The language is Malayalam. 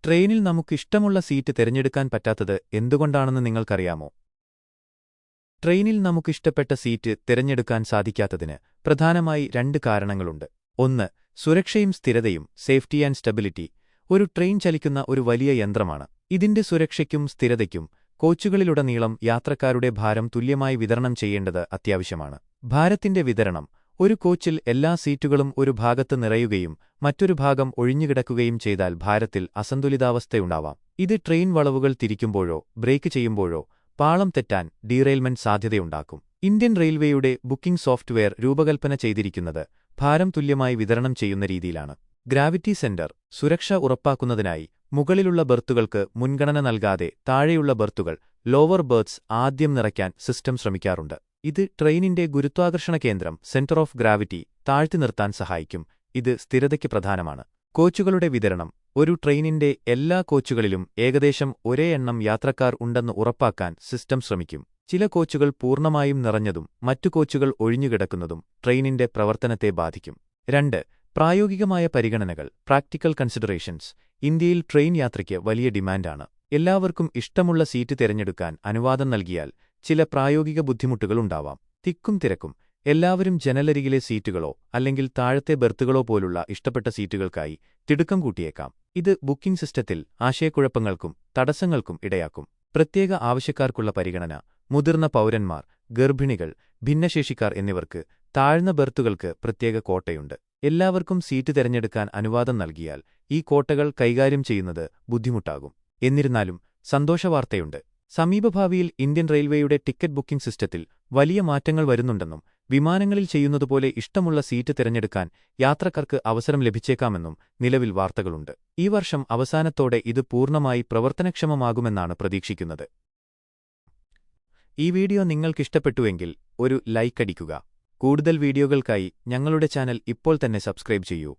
ട്രെയിനിൽ നമുക്കിഷ്ടമുള്ള സീറ്റ് തിരഞ്ഞെടുക്കാൻ പറ്റാത്തത് എന്തുകൊണ്ടാണെന്ന് നിങ്ങൾക്കറിയാമോ? ട്രെയിനിൽ നമുക്കിഷ്ടപ്പെട്ട സീറ്റ് തിരഞ്ഞെടുക്കാൻ സാധിക്കാത്തതിന് പ്രധാനമായി രണ്ട് കാരണങ്ങളുണ്ട്. ഒന്ന്, സുരക്ഷയും സ്ഥിരതയും, സേഫ്റ്റി ആൻഡ് സ്റ്റെബിലിറ്റി. ഒരു ട്രെയിൻ ചലിക്കുന്ന ഒരു വലിയ യന്ത്രമാണ്. ഇതിന്റെ സുരക്ഷയ്ക്കും സ്ഥിരതയ്ക്കും കോച്ചുകളിലുടനീളം യാത്രക്കാരുടെ ഭാരം തുല്യമായി വിതരണം ചെയ്യേണ്ടത് അത്യാവശ്യമാണ്. ഭാരത്തിന്റെ വിതരണം: ഒരു കോച്ചിൽ എല്ലാ സീറ്റുകളും ഒരു ഭാഗത്ത് നിറയുകയും മറ്റൊരു ഭാഗം ഒഴിഞ്ഞുകിടക്കുകയും ചെയ്താൽ ഭാരത്തിൽ അസന്തുലിതാവസ്ഥയുണ്ടാവാം. ഇത് ട്രെയിൻ വളവുകൾ തിരിക്കുമ്പോഴോ ബ്രേക്ക് ചെയ്യുമ്പോഴോ പാളം തെറ്റാൻ, ഡീറെയിൽമെന്റ് സാധ്യതയുണ്ടാക്കും. ഇന്ത്യൻ റെയിൽവേയുടെ ബുക്കിംഗ് സോഫ്റ്റ്വെയർ രൂപകൽപ്പന ചെയ്തിരിക്കുന്നത് ഭാരം തുല്യമായി വിതരണം ചെയ്യുന്ന രീതിയിലാണ്. ഗ്രാവിറ്റി സെന്റർ: സുരക്ഷ ഉറപ്പാക്കുന്നതിനായി മുകളിലുള്ള ബെർത്തുകൾക്ക് മുൻഗണന നൽകാതെ താഴെയുള്ള ബെർത്തുകൾ, ലോവർ ബെർത്ത് ആദ്യം നിറയ്ക്കാൻ സിസ്റ്റം ശ്രമിക്കാറുണ്ട്. ഇത് ട്രെയിനിന്റെ ഗുരുത്വാകർഷണ കേന്ദ്രം, സെന്റർ ഓഫ് ഗ്രാവിറ്റി, താഴ്ത്തി നിർത്താൻ സഹായിക്കും. ഇത് സ്ഥിരതയ്ക്ക് പ്രധാനമാണ്. കോച്ചുകളുടെ വിതരണം: ഒരു ട്രെയിനിന്റെ എല്ലാ കോച്ചുകളിലും ഏകദേശം ഒരേ എണ്ണം യാത്രക്കാർ ഉണ്ടെന്ന് ഉറപ്പാക്കാൻ സിസ്റ്റം ശ്രമിക്കും. ചില കോച്ചുകൾ പൂർണ്ണമായും നിറഞ്ഞതും മറ്റു കോച്ചുകൾ ഒഴിഞ്ഞുകിടക്കുന്നതും ട്രെയിനിന്റെ പ്രവർത്തനത്തെ ബാധിക്കും. 2. പ്രായോഗികമായ പരിഗണനകൾ, പ്രാക്ടിക്കൽ കൺസിഡറേഷൻസ്. ഇന്ത്യയിൽ ട്രെയിൻ യാത്രയ്ക്ക് വലിയ ഡിമാൻഡാണ്. എല്ലാവർക്കും ഇഷ്ടമുള്ള സീറ്റ് തിരഞ്ഞെടുക്കാൻ അനുവാദം നൽകിയാൽ ചില പ്രായോഗിക ബുദ്ധിമുട്ടുകളുണ്ടാവാം. തിക്കും തിരക്കും: എല്ലാവരും ജനലരികിലെ സീറ്റുകളോ അല്ലെങ്കിൽ താഴത്തെ ബെർത്തുകളോ പോലുള്ള ഇഷ്ടപ്പെട്ട സീറ്റുകൾക്കായി തിടുക്കം കൂട്ടിയേക്കാം. ഇത് ബുക്കിംഗ് സിസ്റ്റത്തിൽ ആശയക്കുഴപ്പങ്ങൾക്കും തടസ്സങ്ങൾക്കും ഇടയാക്കും. പ്രത്യേക ആവശ്യക്കാർക്കുള്ള പരിഗണന: മുതിർന്ന പൗരന്മാർ, ഗർഭിണികൾ, ഭിന്നശേഷിക്കാർ എന്നിവർക്ക് താഴ്ന്ന ബെർത്തുകൾക്ക് പ്രത്യേക കോട്ടയുണ്ട്. എല്ലാവർക്കും സീറ്റ് തിരഞ്ഞെടുക്കാൻ അനുവാദം നൽകിയാൽ ഈ കോട്ടകൾ കൈകാര്യം ചെയ്യുന്നത് ബുദ്ധിമുട്ടാകും. എന്നിരുന്നാലും സന്തോഷവാർത്തയുണ്ട്. സമീപഭാവിയിൽ ഇന്ത്യൻ റെയിൽവേയുടെ ടിക്കറ്റ് ബുക്കിംഗ് സിസ്റ്റത്തിൽ വലിയ മാറ്റങ്ങൾ വരുന്നുണ്ടെന്നും വിമാനങ്ങളിൽ ചെയ്യുന്നതുപോലെ ഇഷ്ടമുള്ള സീറ്റ് തിരഞ്ഞെടുക്കാൻ യാത്രക്കാർക്ക് അവസരം ലഭിച്ചേക്കാമെന്നും നിലവിൽ വാർത്തകളുണ്ട്. ഈ വർഷം അവസാനത്തോടെ ഇത് പൂർണ്ണമായി പ്രവർത്തനക്ഷമമാകുമെന്നാണ് പ്രതീക്ഷിക്കുന്നത്. ഈ വീഡിയോ നിങ്ങൾക്കിഷ്ടപ്പെട്ടുവെങ്കിൽ ഒരു ലൈക്ക് അടിക്കുക. കൂടുതൽ വീഡിയോകൾക്കായി ഞങ്ങളുടെ ചാനൽ ഇപ്പോൾ തന്നെ സബ്സ്ക്രൈബ് ചെയ്യൂ.